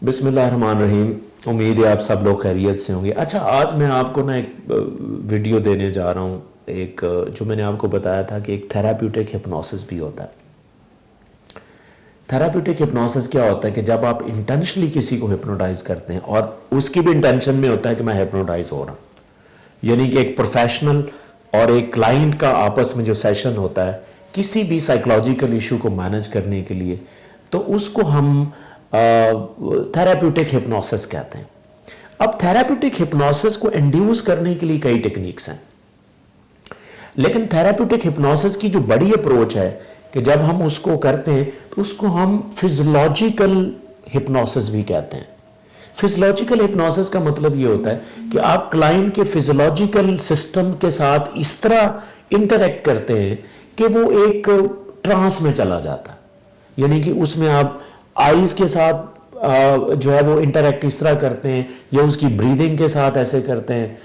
बिस्मिल्लाहिर्रहमानिर्रहीम। उम्मीद है आप सब लोग खैरियत से होंगे। अच्छा, आज मैं आपको ना एक वीडियो देने जा रहा हूँ। एक जो मैंने आपको बताया था कि एक थेराप्यूटिक हिप्नोसिस भी होता है। थेराप्यूटिक हिप्नोसिस क्या होता है कि जब आप इंटेंशनली किसी को हिप्नोटाइज करते हैं और उसकी भी इंटेंशन में होता है कि मैं हिप्नोटाइज हो रहा हूँ, यानी कि एक प्रोफेशनल और एक क्लाइंट का आपस में जो सेशन होता है किसी भी साइकोलॉजिकल इशू को मैनेज करने के लिए, तो उसको हम थेराप्यूटिक हिप्नोसिस कहते हैं। अब थेराप्यूटिक हिप्नोसिस को इंड्यूस करने के लिए कई टेक्निक्स हैं, लेकिन थेराप्यूटिक हिप्नोसिस की जो बड़ी अप्रोच है कि जब हम उसको करते हैं तो उसको हम फिजियोलॉजिकल हिप्नोसिस भी कहते हैं। फिजियोलॉजिकल हिप्नोसिस का मतलब ये होता है कि आप क्लाइंट के फिजियोलॉजिकल सिस्टम के साथ इस तरह इंटरेक्ट करते हैं कि वो एक ट्रांस में चला जाता है, यानी कि उसमें आप आईज के साथ जो है वो इंटरेक्ट इस तरह करते हैं, या उसकी ब्रीदिंग के साथ ऐसे करते हैं,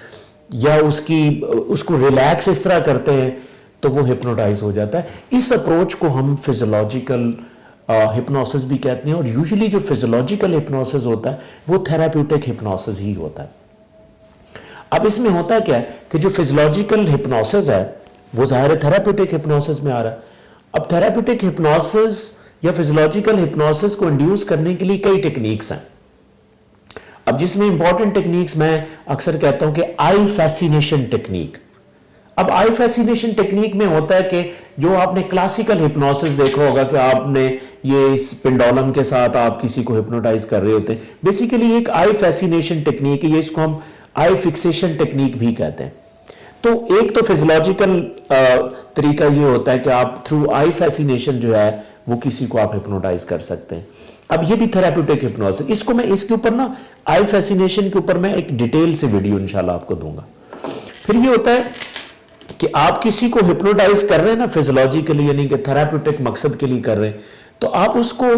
या उसको रिलैक्स इस तरह करते हैं, तो वो हिप्नोटाइज हो जाता है। इस अप्रोच को हम फिजियोलॉजिकल हिप्नोसिस भी कहते हैं, और यूजुअली जो फिजियोलॉजिकल हिप्नोसिस होता है वो थेराप्यूटिक हिप्नोसिस ही होता है। अब इसमें होता क्या है कि जो फिजियोलॉजिकल हिप्नोसिस है वो ज़ाहिर थेराप्यूटिक हिप्नोसिस में आ रहा है। अब थेराप्यूटिक हिप्नोसिस या फिजियोलॉजिकल हिप्नोसिस को इंड्यूस करने के लिए कई टेक्निक्स हैं। अब जिसमें इंपॉर्टेंट टेक्निक्स मैं अक्सर कहता हूं कि आई फैसिनेशन टेक्निक। अब आई फैसिनेशन टेक्निक में होता है कि जो आपने क्लासिकल हिप्नोसिस देखा होगा कि आपने ये इस पेंडुलम के साथ आप किसी को हिप्नोटाइज कर रहे होते हैं, बेसिकली एक आई फैसिनेशन टेक्निक है। ये इसको हम आई फिक्सेशन टेक्निक भी कहते हैं। तो एक तो फिजियोलॉजिकल तरीका ये होता है कि आप थ्रू आई फैसिनेशन जो है वो किसी को आप हिप्नोटाइज कर सकते हैं। अब ये भी थेराप्यूटिक हिप्नोसिस, इसको मैं इसके ऊपर ना आई फैसिनेशन के ऊपर मैं एक डिटेल से वीडियो इंशाल्लाह आपको दूंगा। फिर ये होता है कि आप किसी को हिप्नोटाइज कर रहे हैं ना फिजियोलॉजिकली, यानी कि थेराप्यूटिक मकसद के लिए कर रहे हैं, तो आप उसको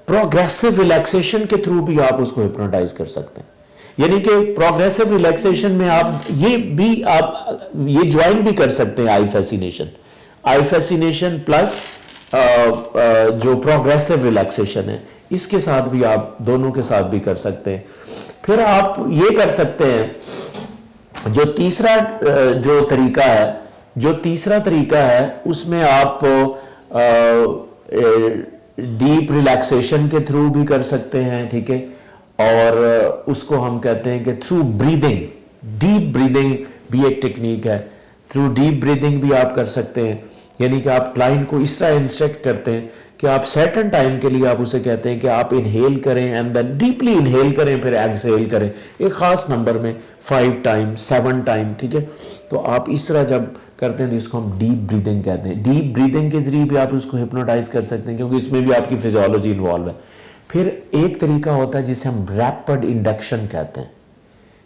प्रोग्रेसिव रिलैक्सेशन के थ्रू भी आप उसको हिप्नोटाइज कर सकते हैं। यानी कि प्रोग्रेसिव रिलैक्सेशन में आप ये ज्वाइन भी कर सकते हैं आई फैसिनेशन प्लस जो प्रोग्रेसिव रिलैक्सेशन है, इसके साथ भी आप दोनों के साथ भी कर सकते हैं। फिर आप ये कर सकते हैं जो तीसरा तरीका है उसमें आप डीप रिलैक्सेशन के थ्रू भी कर सकते हैं, ठीक है। और उसको हम कहते हैं कि थ्रू ब्रीदिंग, डीप ब्रीदिंग भी एक टेक्निक है। थ्रू डीप ब्रीदिंग भी आप कर सकते हैं, यानी कि आप क्लाइंट को इस तरह इंस्ट्रक्ट करते हैं कि आप सर्टेन टाइम के लिए आप उसे कहते हैं कि आप इनहेल करें एंड देन डीपली इनहेल करें, फिर एक्सहेल करें एक खास नंबर में 5 टाइम 7 टाइम, ठीक है। तो आप इस तरह जब करते हैं तो इसको हम डीप ब्रीदिंग कहते हैं। डीप ब्रीदिंग के जरिए भी आप उसको हिप्नोटाइज कर सकते हैं, क्योंकि इसमें भी आपकी फिजियोलॉजी इन्वॉल्व है। फिर एक तरीका होता है जिसे हम रैपिड इंडक्शन कहते हैं,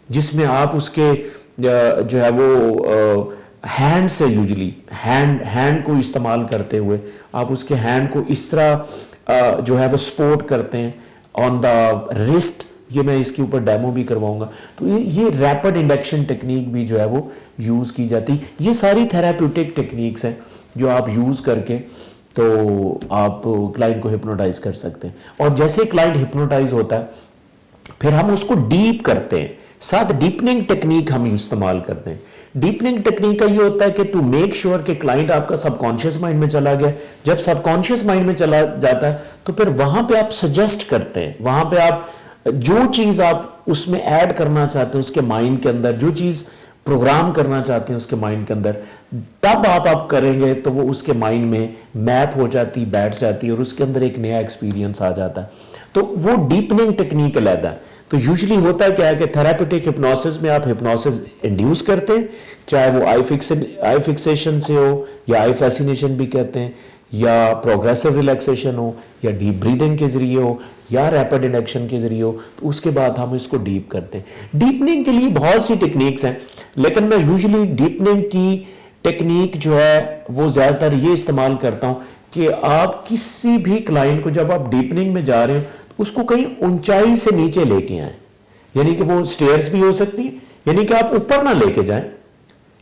जिसमें आप उसके जो है वो हैंड से, यूजुअली हैंड को इस्तेमाल करते हुए आप उसके हैंड को इस तरह जो है वो सपोर्ट करते हैं ऑन द रिस्ट। ये मैं इसके ऊपर डेमो भी करवाऊंगा। तो ये रैपिड इंडक्शन टेक्निक भी जो है वो यूज़ की जाती है। ये सारी थेराप्यूटिक टेक्निक्स हैं जो आप यूज़ करके तो आप क्लाइंट को हिप्नोटाइज कर सकते हैं। और जैसे क्लाइंट हिप्नोटाइज होता है फिर हम उसको डीप करते हैं, साथ डीपनिंग टेक्निक हम इस्तेमाल करते हैं। डीपनिंग टेक्निक का ये होता है कि टू मेक श्योर कि क्लाइंट आपका सबकॉन्शियस माइंड में चला गया। जब सबकॉन्शियस माइंड में चला जाता है तो फिर वहां पे आप सजेस्ट करते हैं, वहां पे आप जो चीज आप उसमें ऐड करना चाहते हैं उसके माइंड के अंदर, जो चीज प्रोग्राम करना चाहते हैं उसके माइंड के अंदर, तब आप करेंगे तो वो उसके माइंड में मैप हो जाती, बैठ जाती है और उसके अंदर एक नया एक्सपीरियंस आ जाता है। तो वो डीपनिंग टेक्निक अलग है। तो यूजुअली होता है क्या है कि थेराप्यूटिक हिप्नोसिस में आप हिप्नोसिस इंड्यूस करते हैं, चाहे वो आई फिक्सेशन से हो या आई फैसिनेशन भी कहते हैं, या प्रोग्रेसिव रिलैक्सेशन हो, या डीप ब्रीदिंग के जरिए हो, या रैपिड इंडक्शन के जरिए हो। तो उसके बाद हम इसको डीप करते हैं। डीपनिंग के लिए बहुत सी टेक्निक्स हैं, लेकिन मैं यूजुअली डीपनिंग की टेक्निक जो है वो ज़्यादातर ये इस्तेमाल करता हूँ कि आप किसी भी क्लाइंट को जब आप डीपनिंग में जा रहे हो तो उसको कहीं ऊंचाई से नीचे लेके आए, यानी कि वो स्टेयर्स भी हो सकती है, यानी कि आप ऊपर ना लेके जाएं।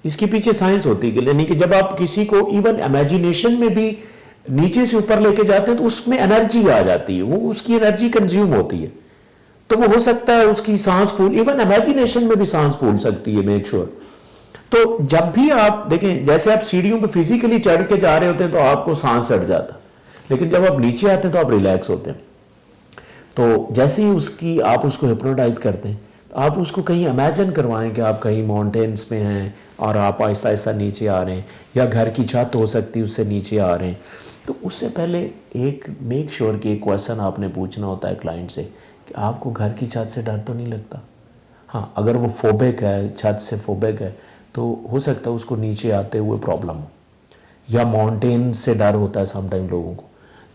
इसके पीछे साइंस होती है, यानी कि जब आप किसी को इवन इमेजिनेशन में भी नीचे से ऊपर लेके जाते हैं तो उसमें एनर्जी आ जाती है, वो उसकी एनर्जी कंज्यूम होती है। तो वो हो सकता है उसकी सांस फूल, इवन इमेजिनेशन में भी सांस फूल सकती है, मेक श्योर। तो जब भी आप देखें, जैसे आप सीढ़ियों पे फिजिकली चढ़ के जा रहे होते हैं तो आपको सांस चढ़ जाता, लेकिन जब आप नीचे आते हैं तो आप रिलैक्स होते हैं। तो जैसे ही उसकी आप उसको हिप्नोटाइज करते हैं तो आप उसको कहीं इमेजिन करवाएं कि आप कहीं माउंटेन्स में हैं और आप आहिस्ता आहिस्ता नीचे आ रहे हैं, या घर की छत हो सकती है उससे नीचे आ रहे हैं। तो उससे पहले एक मेक श्योर कि एक क्वेश्चन आपने पूछना होता है क्लाइंट से कि आपको घर की छत से डर तो नहीं लगता। हाँ, अगर वो फोबिक है, छत से फोबिक है, तो हो सकता है उसको नीचे आते हुए प्रॉब्लम हो, या माउंटेन से डर होता है समटाइम लोगों को।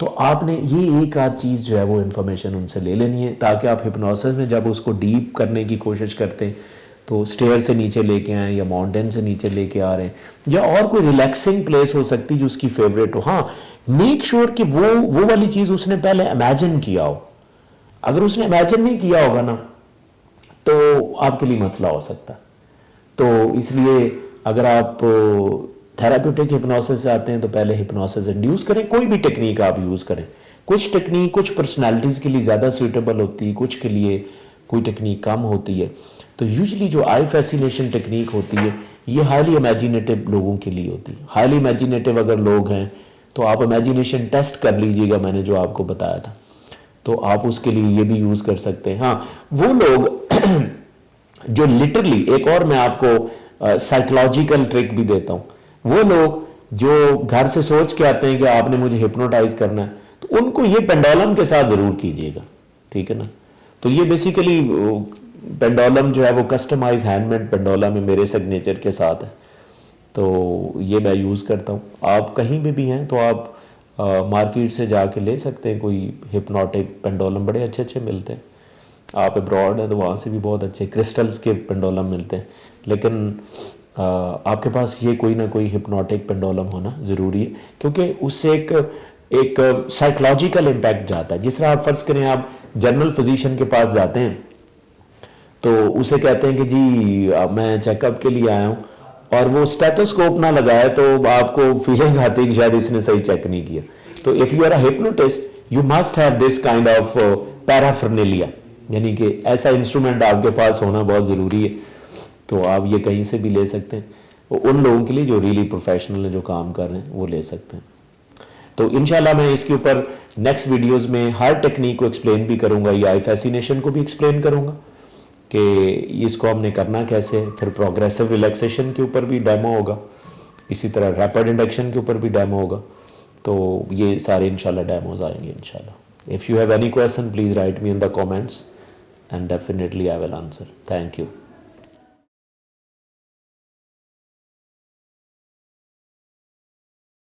तो आपने ये एक आध चीज़ जो है वो इन्फॉर्मेशन उनसे ले लेनी है, ताकि आप हिप्नोसिस में जब उसको डीप करने की कोशिश करते हैं तो स्टेयर से नीचे लेके आए या माउंटेन से नीचे लेके आ रहे हैं, या और कोई रिलैक्सिंग प्लेस हो सकती है जो उसकी फेवरेट हो। हाँ, मेक श्योर कि वो वाली चीज़ उसने पहले इमेजिन किया हो। अगर उसने इमेजिन नहीं किया होगा ना तो आपके लिए मसला हो सकता है। तो इसलिए अगर आप थेराप्यूटिक हिप्नोसिस से आते हैं तो पहले हिप्नोसिस इंड्यूस करें, कोई भी टेक्निक आप यूज़ करें। कुछ टेक्निक कुछ पर्सनालिटीज़ के लिए ज़्यादा सूटेबल होती है, कुछ के लिए कोई टेक्निक कम होती है। तो यूजली जो आई फैसिनेशन टेक्निक होती है ये हाईली इमेजिनेटिव लोगों के लिए होती है। हाईली इमेजिनेटिव अगर लोग हैं तो आप इमेजिनेशन टेस्ट कर लीजिएगा, मैंने जो आपको बताया था, तो आप उसके लिए ये भी यूज़ कर सकते हैं। हाँ, वो लोग जो लिटरली, एक और मैं आपको साइकोलॉजिकल ट्रिक भी देता हूँ, वो लोग जो घर से सोच के आते हैं कि आपने मुझे हिप्नोटाइज करना है, तो उनको ये पेंडुलम के साथ ज़रूर कीजिएगा, ठीक है ना। तो ये बेसिकली पेंडुलम जो है वो कस्टमाइज हैंडमेड पेंडुलम है, मेरे सिग्नेचर के साथ है, तो ये मैं यूज़ करता हूँ। आप कहीं भी हैं तो आप मार्केट से जाके ले सकते हैं कोई हिप्नोटिक पेंडुलम, बड़े अच्छे अच्छे मिलते हैं। आप अब्रॉड हैं तो वहाँ से भी बहुत अच्छे क्रिस्टल्स के पेंडुलम मिलते हैं, लेकिन आपके पास ये कोई ना कोई हिप्नोटिक पेंडुलम होना ज़रूरी है, क्योंकि उससे एक साइकोलॉजिकल इम्पैक्ट जाता है। जिस तरह आप फ़र्ज़ करें आप जनरल फिजिशियन के पास जाते हैं तो उसे कहते हैं कि जी मैं चेकअप के लिए आया हूँ, और वो स्टेथोस्कोप ना लगाए तो आपको फीलिंग आती है कि शायद इसने सही चेक नहीं किया। तो if you are a hypnotist you must have this kind of paraphernalia, यानी कि ऐसा इंस्ट्रूमेंट आपके पास होना बहुत ज़रूरी है। तो आप ये कहीं से भी ले सकते हैं, उन लोगों के लिए जो रियली प्रोफेशनल है, जो काम कर रहे हैं, वो ले सकते हैं। तो इंशाल्लाह मैं इसके ऊपर नेक्स्ट वीडियोस में हर टेक्निक को एक्सप्लेन भी करूँगा, या आई फैसिनेशन को भी एक्सप्लेन करूँगा कि इसको हमने करना कैसे। फिर प्रोग्रेसिव रिलैक्सेशन के ऊपर भी डेमो होगा, इसी तरह रैपिड इंडक्शन के ऊपर भी डेमो होगा। तो ये सारे इंशाल्लाह डेमोज आएंगे इंशाल्लाह। If you have any question please write me in the comments and definitely I will answer. Thank you.